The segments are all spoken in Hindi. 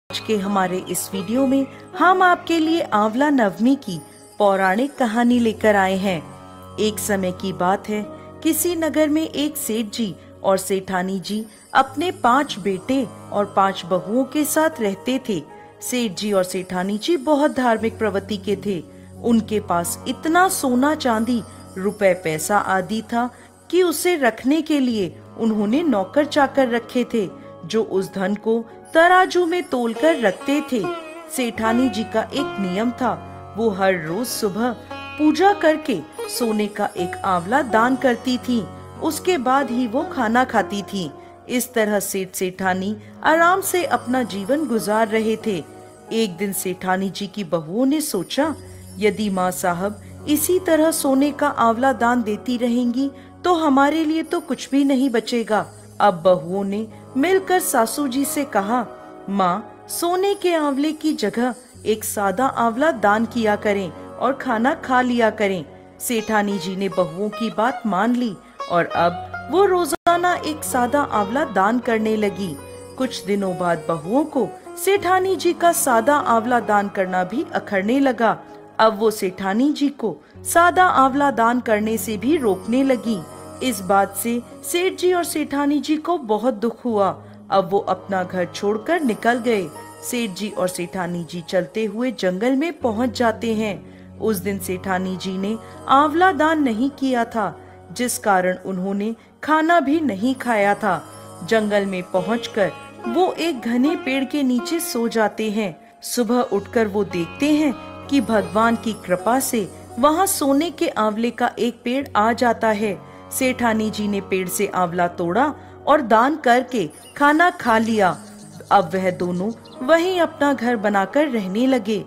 आज के हमारे इस वीडियो में हम आपके लिए आंवला नवमी की पौराणिक कहानी लेकर आए हैं। एक समय की बात है, किसी नगर में एक सेठ जी और सेठानी जी अपने 5 बेटे और 5 बहुओं के साथ रहते थे। सेठ जी और सेठानी जी बहुत धार्मिक प्रवृत्ति के थे। उनके पास इतना सोना चांदी रुपए पैसा आदि था कि उसे रखने के लिए उन्होंने नौकर चाकर रखे थे जो उस धन को तराजू में तोलकर रखते थे। सेठानी जी का एक नियम था, वो हर रोज सुबह पूजा करके सोने का एक आंवला दान करती थी। उसके बाद ही वो खाना खाती थी। इस तरह सेठ सेठानी आराम से अपना जीवन गुजार रहे थे। एक दिन सेठानी जी की बहुओं ने सोचा, यदि माँ साहब इसी तरह सोने का आंवला दान देती रहेंगी तो हमारे लिए तो कुछ भी नहीं बचेगा। अब बहुओं ने मिलकर सासू जी से कहा, माँ सोने के आंवले की जगह एक सादा आंवला दान किया करें और खाना खा लिया करें। सेठानी जी ने बहुओं की बात मान ली और अब वो रोजाना एक सादा आंवला दान करने लगी। कुछ दिनों बाद बहुओं को सेठानी जी का सादा आंवला दान करना भी अखरने लगा। अब वो सेठानी जी को सादा आंवला दान करने से भी रोकने लगी। इस बात से सेठ जी और सेठानी जी को बहुत दुख हुआ। अब वो अपना घर छोड़कर निकल गए। सेठ जी और सेठानी जी चलते हुए जंगल में पहुंच जाते हैं। उस दिन सेठानी जी ने आंवला दान नहीं किया था, जिस कारण उन्होंने खाना भी नहीं खाया था। जंगल में पहुंचकर वो एक घने पेड़ के नीचे सो जाते हैं। सुबह उठकर वो देखते हैं कि भगवान की कृपा से वहाँ सोने के आंवले का एक पेड़ आ जाता है। सेठानी जी ने पेड़ से आंवला तोड़ा और दान करके खाना खा लिया। अब वह दोनों वहीं अपना घर बनाकर रहने लगे।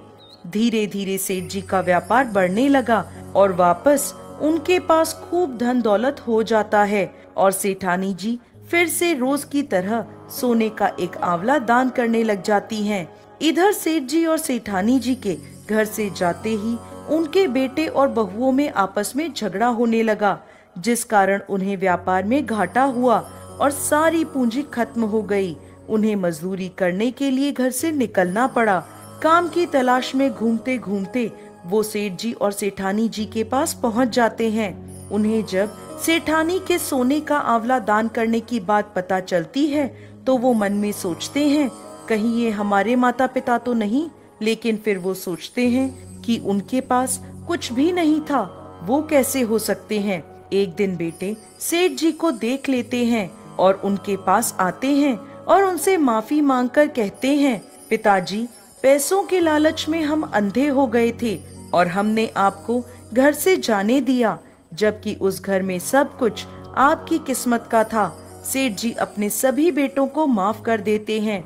धीरे धीरे सेठ जी का व्यापार बढ़ने लगा और वापस उनके पास खूब धन दौलत हो जाता है और सेठानी जी फिर से रोज की तरह सोने का एक आंवला दान करने लग जाती हैं। इधर सेठ जी और सेठानी जी के घर से जाते ही उनके बेटे और बहुओं में आपस में झगड़ा होने लगा, जिस कारण उन्हें व्यापार में घाटा हुआ और सारी पूंजी खत्म हो गई। उन्हें मजदूरी करने के लिए घर से निकलना पड़ा। काम की तलाश में घूमते घूमते वो सेठ जी और सेठानी जी के पास पहुंच जाते हैं। उन्हें जब सेठानी के सोने का आंवला दान करने की बात पता चलती है तो वो मन में सोचते हैं, कहीं ये हमारे माता पिता तो नहीं। लेकिन फिर वो सोचते हैं कि उनके पास कुछ भी नहीं था, वो कैसे हो सकते हैं। एक दिन बेटे सेठ जी को देख लेते हैं और उनके पास आते हैं और उनसे माफी मांगकर कहते हैं, पिताजी पैसों के लालच में हम अंधे हो गए थे और हमने आपको घर से जाने दिया, जबकि उस घर में सब कुछ आपकी किस्मत का था। सेठ जी अपने सभी बेटों को माफ कर देते हैं